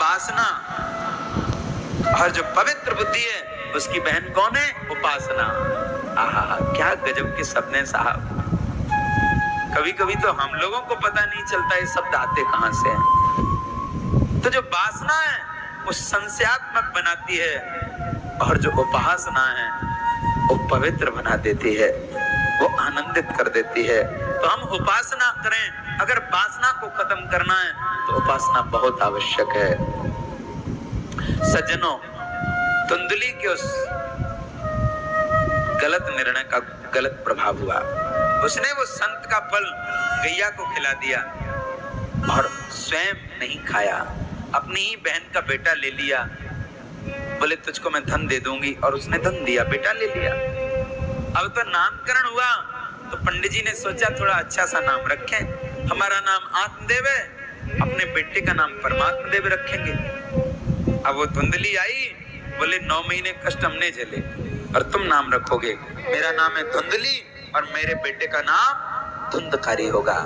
वासना और जो पवित्र बुद्धि है उसकी बहन कौन है? उपासना। आहा, क्या गजब के शब्द हैं साहब। कभी कभी तो हम लोगों को पता नहीं चलता ये शब्द आते कहां से हैं। तो जो वासना है वो संशयात्मक बनाती है और जो उपासना है वो पवित्र बना देती है, वो आनंदित कर देती है। तो हम उपासना करें। अगर वासना को खत्म करना है तो उपासना बहुत आवश्यक है। सज्जनों, धुंधली के उस गलत निर्णय का गलत प्रभाव हुआ। उसने वो संत का फल गैया को खिला दिया और स्वयं नहीं खाया। अपनी ही बहन का बेटा ले लिया, बोले तुझको मैं धन दे दूंगी, और उसने धन दिया, बेटा ले लिया। अब तो नामकरण हुआ तो पंडित जी ने सोचा थोड़ा अच्छा सा नाम रखें। हमारा नाम आत्मदेव है, अपने बेटे का नाम परमात्मदेव रखेंगे। अब वो धुंधली आई, बोले 9 महीने कष्ट हमने झेले और तुम नाम रखोगे। मेरा नाम है धुंधली और मेरे बेटे का नाम धुंधकारी होगा।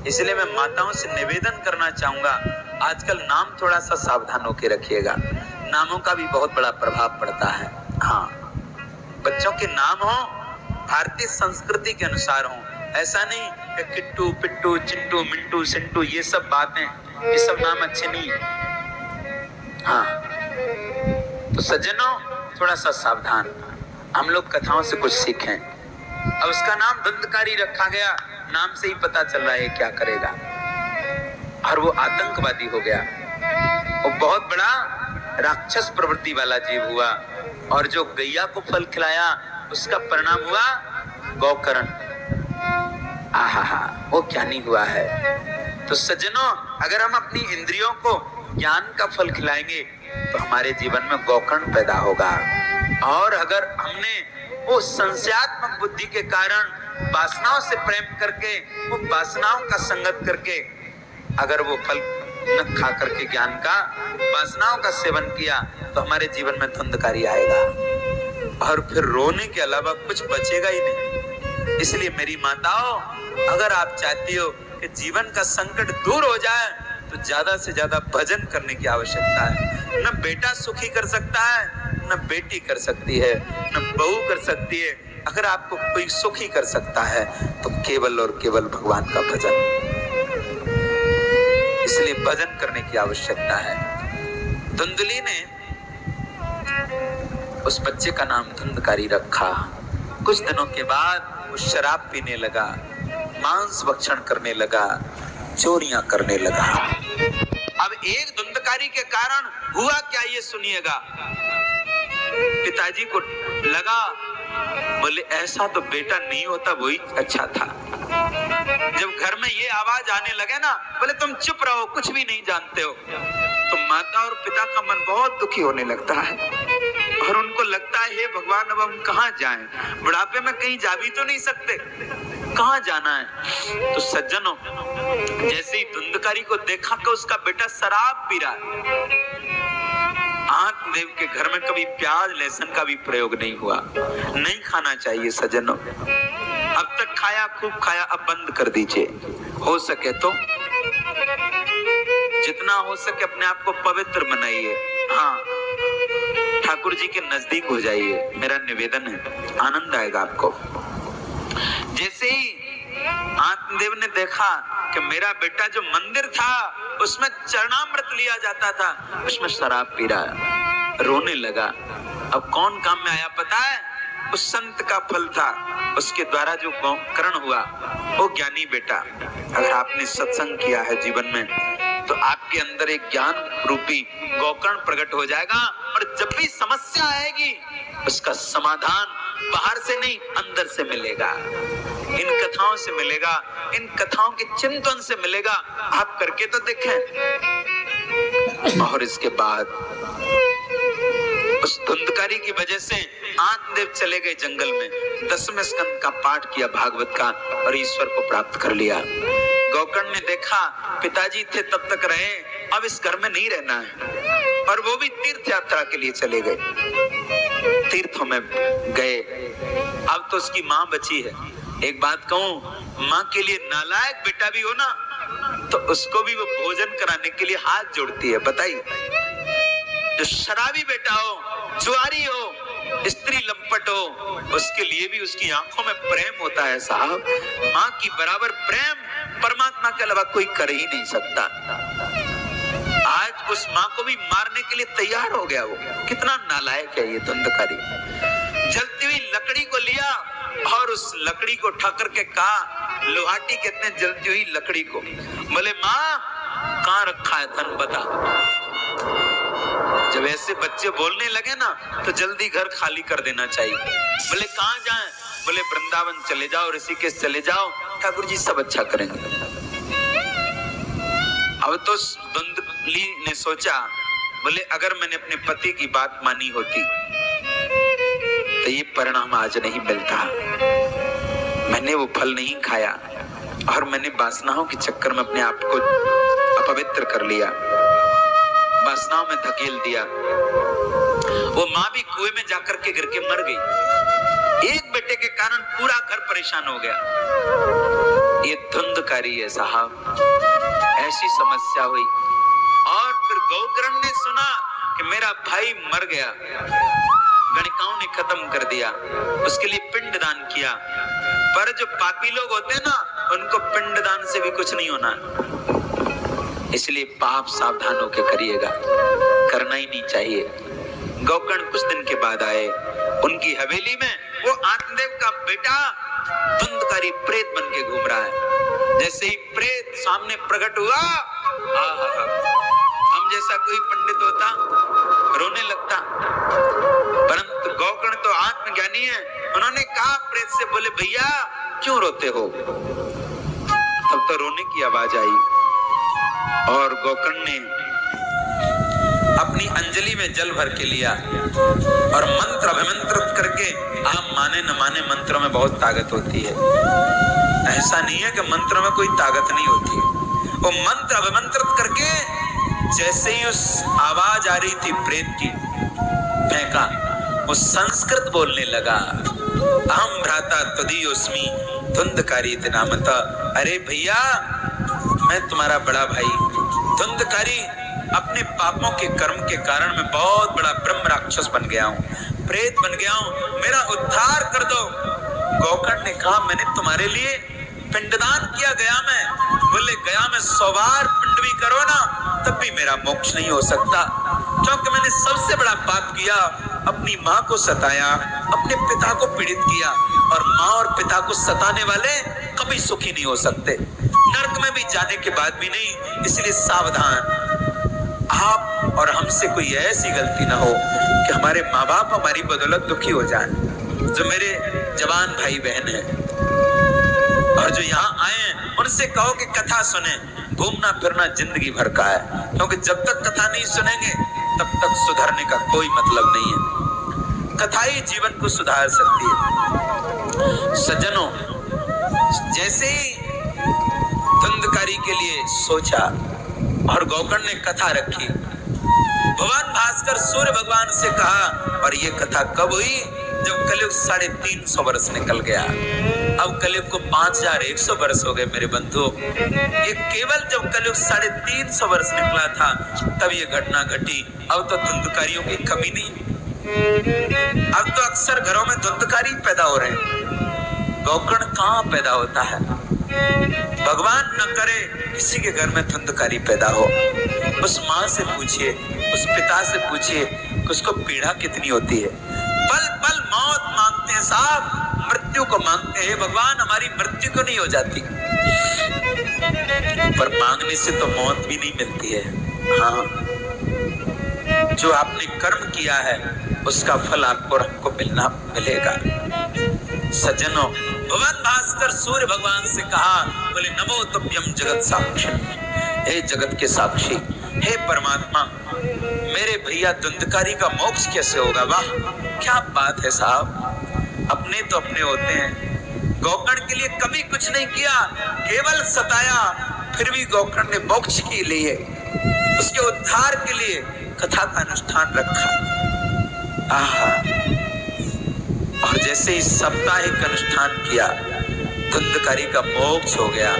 इसलिए मैं माताओं से निवेदन करना चाहूंगा, आजकल नाम थोड़ा सा सावधान होकर रखिएगा। नामों का भी बहुत बड़ा प्रभाव पड़ता है। हाँ, बच्चों के नाम हो भारतीय संस्कृति के अनुसार हो, ऐसा नहीं कि किट्टू, पिट्टू, चिंटू, मिंटू, सिंटू, ये सब बातें, ये सब नाम अच्छे नहीं। हाँ, तो सज्जनों थोड़ा सा सावधान, हम लोग कथाओं से कुछ सीखें। अब उसका नाम धुंधकारी रखा गया, नाम से ही पता चल रहा है क्या करेगा, और वो आतंकवादी हो गया। वो बहुत बड़ा राक्षस प्रवृत्ति वाला जीव हुआ, और जो गैया को फल खिलाया उसका परिणाम हुआ गौकर्ण। आहा, वो क्या नहीं हुआ है। तो सज्जनों, अगर हम अपनी इंद्रियों को ज्ञान का फल खिलाएंगे तो हमारे जीवन में गौकर्ण पैदा होगा। और अगर हमने वो संशयात्मक बुद्धि के कारण वासनाओं से प्रेम करके, वो वासनाओं का संगत करके अगर वो फल न खा करके ज्ञान का, वासनाओं का सेवन किया तो हमारे जीवन में धुंधकारी आएगा और फिर रोने के अलावा कुछ बचेगा ही नहीं। इसलिए मेरी माताओं, अगर आप चाहती हो कि जीवन का संकट दूर हो जाए तो ज्यादा से ज्यादा भजन करने की आवश्यकता है। न बेटा सुखी कर सकता है, न बेटी कर सकती है, न बहू कर सकती है। अगर आपको कोई सुखी कर सकता है तो केवल और केवल भगवान का भजन। इसलिए भजन करने की आवश्यकता है। धुंधली ने उस बच्चे का नाम धुंधकारी रखा। कुछ दिनों के बाद वो शराब पीने लगा, मांस भक्षण करने लगा, चोरियां करने लगा। अब एक धुंधकारी के कारण हुआ क्या, ये सुनिएगा। पिताजी को लगा, बोले ऐसा तो बेटा नहीं होता, वही अच्छा था। जब घर में ये आवाज आने लगे ना, बोले तुम चुप रहो, कुछ भी नहीं जानते हो, तो माता और पिता का मन बहुत दुखी होने लगता है और उनको लगता है हे भगवान, अब हम कहाँ जाएं? बुढ़ापे में कहीं जा भी तो नहीं सकते, कहाँ जाना है? तो सज्जनों, जैसे ही धुंधकारी को देखा कि उसका बेटा शराब पी रहा है, आत्मदेव के घर में कभी प्याज लहसुन का भी प्रयोग नहीं हुआ। नहीं खाना चाहिए सज्जनों। अब तक खाया, खूब खाया, अब बंद कर दीजिए। हो सके तो जितना हो सके अपने आप को पवित्र बनाइए। हाँ, ठाकुर जी के नजदीक हो जाइए, मेरा निवेदन है, आनंद आएगा आपको। जैसे ही आत्मदेव ने देखा कि मेरा बेटा जो मंदिर था उसमें चरणामृत लिया जाता था, उसमें शराब पी रहा है, रोने लगा। अब कौन काम में आया पता है? उस संत का फल था, उसके द्वारा जो गौकर्ण हुआ, वो ज्ञानी बेटा। अगर आपने सत्संग किया है जीवन में तो आपके अंदर एक ज्ञान रूपी गौकर्ण प्रकट हो जाएगा, और जब भी समस्या आएगी उसका समाधान बाहर से नहीं अंदर से मिलेगा, इन कथाओं से मिलेगा, इन कथाओं के चिंतन से मिलेगा। आप करके तो देखें। और इसके बाद उस धुंधकारी की वजह से आत्मदेव चले गए जंगल में, 10वें स्कंद का पाठ किया भागवत का और ईश्वर को प्राप्त कर लिया। गौकर्ण ने देखा पिताजी थे तब तक रहे, अब इस घर में नहीं रहना है, और वो भी तीर्थ यात्रा के लिए चले गए, तीर्थों में गए। अब तो उसकी माँ बची है। एक बात कहूं, माँ के लिए नालायक बेटा भी हो ना तो उसको भी वो भोजन कराने के लिए हाथ जोड़ती है। बताइए, जो शराबी बेटा हो, जुआरी हो, स्त्री लंपट हो, उसके लिए भी उसकी आंखों में प्रेम होता है साहब। माँ की बराबर प्रेम परमात्मा के अलावा कोई कर ही नहीं सकता। आज उस माँ को भी मारने के लिए तैयार हो गया। वो कितना नालायक है ये धुंधकारी। जलती हुई लकड़ी को लिया और उस लकड़ी को उठा करके कहा, लोहाटी कहते हैं जलती हुई लकड़ी को, बोले माँ कहाँ रखा है धन बता। जब ऐसे बच्चे बोलने लगे ना तो जल्दी घर खाली कर देना चाहिए। बोले कहाँ जाएं? बोले वृंदावन चले जाओ, ऋषिकेश चले जाओ, ठाकुर जी सब अच्छा करेंगे। अब तो धुंधली ने सोचा, बोले अगर मैंने अपने पति की बात मानी होती तो ये परिणाम आज नहीं मिलता। मैंने वो फल नहीं खाया और मैंने वासनाओं के चक्कर में अपने आप को अपवित्र कर लिया, वासनाओं में धकेल दिया। वो माँ भी कुएं में जाकर के गिर के मर गई। एक बेटे के कारण पूरा घर परेशान हो गया। ये धुंधकारी है साहब। ऐसी समस्या हुई और फिर गौकर्ण ने सुना कि मेरा भाई मर गया। गणिकाओं ने खत्म कर दिया, उसके लिए पिंडदान किया। पर जो पापी लोग होते हैं ना, उनको पिंडदान से भी कुछ नहीं होना। इसलिए पाप सावधान होकर करिएगा, करना ही नहीं चाहिए। गौकर्ण कुछ दिन के बाद आए। उनकी हवेली में वो आत्मदेव का बेटा धुंधकारी प्रेत बन के घूम रहा है। जैसे ही प्रेत सामने प्रकट हुआ, हम जैसा कोई पंडित होता रोने लगता, परंतु गौकर्ण तो आत्मज्ञानी है। उन्होंने कहा प्रेत से, बोले भैया क्यों रोते हो? तब तो रोने की आवाज आई और गौकर्ण ने अपनी अंजलि में जल भर के लिया और मंत्र अभिमंत्रित करके, आप माने न माने मंत्रों में बहुत ताकत होती है। ऐसा नहीं है कि मंत्रों में कोई ताकत नहीं होती। वो मंत्र अभिमंत्रित करके जैसे ही उस आवाज आ रही थी प्रेत की, फेंका, वो संस्कृत बोलने लगा। अहम भ्राता त्वदीयोस्मि धुंधकारी इति नामतः। अरे भैया मैं तुम्हारा बड़ा भाई धुंधकारी, अपने पापों के कर्म के कारण मैं बहुत बड़ा ब्रह्म राक्षस बन गया हूँ, प्रेत बन गया हूँ, मेरा उद्धार कर दो। गौकर्ण ने कहा मैंने तुम्हारे लिए पिंडदान किया गया में। बोले गया में 100 बार पिंड भी करो ना तब भी मेरा मोक्ष नहीं हो सकता, क्योंकि मैंने सबसे बड़ा पाप किया, अपनी माँ को सताया, अपने पिता को पीड़ित किया, और माँ और पिता को सताने वाले कभी सुखी नहीं हो सकते, नरक में भी जाने के बाद भी नहीं। इसलिए सावधान, आप और हमसे कोई ऐसी गलती ना हो कि हमारे माँ बाप हमारी बदौलत दुखी हो जाएं। जो मेरे जवान भाई बहन हैं और जो यहाँ आए हैं, उनसे कहो कि कथा सुने। घूमना फिरना जिंदगी भर का है, क्योंकि जब तक कथा नहीं सुनेंगे तब तक सुधरने का कोई मतलब नहीं है। कथा ही जीवन को सुधार सकती है। सज्जनों, जैसे ही धुंधकारी के लिए सोचा और गौकर्ण ने कथा रखी, भगवान भास्कर सूर्य भगवान से कहा, और ये कथा कब हुई? जब कलयुग 350 वर्ष निकल गया। अब कलयुग को 5100 वर्ष हो गए मेरे बंधु। ये केवल जब कलयुग 350 वर्ष निकला था तब ये घटना घटी। अब तो धुंधकारियों की कमी नहीं। अब तो अक्सर घरों में धुंधकारी पैदा हो रहे हैं। गौकर्ण कहाँ पैदा होता है? भगवान न करे किसी के घर में धुंधकारी पैदा हो। उस माँ से पूछिए, उस पिता से पूछिए कि उसको पीड़ा कितनी होती है। पल पल मौत मांगते हैं साहब, मृत्यु को मांगते हैं। भगवान हमारी मृत्यु क्यों नहीं हो जाती? पर मांगने से तो मौत भी नहीं मिलती है। हाँ, जो आपने कर्म किया है उसका फल आपको हमको मिलेगा। सज्जनों, भगवान भास्कर सूर्य भगवान से कहा, बोले नमो तुभ्यम जगत साक्षी, हे जगत के साक्षी, हे परमात्मा, मेरे भैया धुंधकारी का मोक्ष कैसे होगा? वाह क्या बात है साहब, अपने तो अपने होते हैं। गौकर्ण के लिए कभी कुछ नहीं किया, केवल सताया, फिर भी गौकर्ण ने मोक्ष के लिए, उसके उद्धार के लिए कथा का अनुष्ठान रखा। आहा, और जैसे ही साप्ताहिक अनुष्ठान किया, धुंधकारी का मोक्ष हो गया।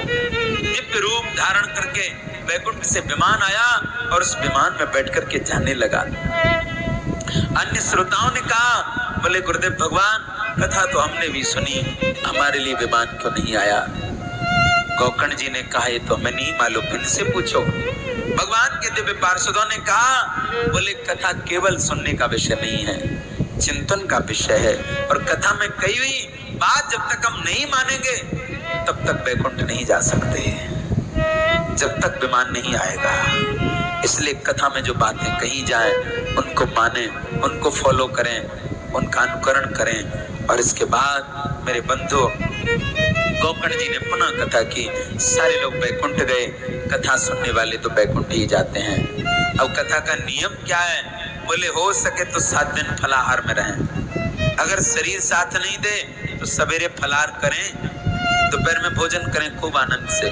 दिव्य रूप धारण करके वैकुंठ से विमान आया और उस विमान में बैठ करके जाने लगा। अन्य श्रोताओं ने कहा, बोले गुरुदेव भगवान, कथा तो हमने भी सुनी, हमारे लिए विमान क्यों नहीं आया? गोकर्ण जी ने कहा, ये तो हमें नहीं मालूम, इनसे पूछो। भगवान के दिव्य पार्षदों ने कहा, बोले कथा केवल सुनने का विषय नहीं है, चिंतन का विषय है, और कथा में कही हुई बात जब तक हम नहीं मानेंगे तब तक वैकुंठ नहीं जा सकते, जब तक विमान नहीं आएगा। इसलिए कथा में जो बातें कही जाए उनको माने, उनको फॉलो करें, उनका अनुकरण करें। और इसके बाद मेरे बंधु, गोकर्ण जी ने पुनः कथा की, सारे लोग वैकुंठ गए। कथा सुनने वाले तो वैकुंठ ही जाते हैं। अब कथा का नियम क्या है? बोले हो सके तो 7 दिन फलाहार में रहें, अगर शरीर साथ नहीं दे तो सवेरे फलाहार करें, दोपहर में भोजन करें खूब आनंद से।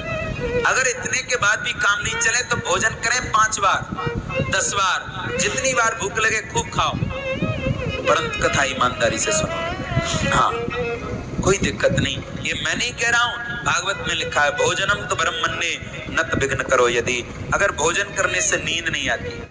अगर इतने के बाद भी काम नहीं चले तो भोजन करें 5 बार 10 बार, जितनी बार भूख लगे खूब खाओ, परंतु कथा ईमानदारी से सुनो। हाँ, कोई दिक्कत नहीं, ये मैं नहीं कह रहा हूँ, भागवत में लिखा है, भोजनम तो ब्रह्मण्ये नत विघ्न करो यदि। अगर भोजन करने से नींद नहीं आती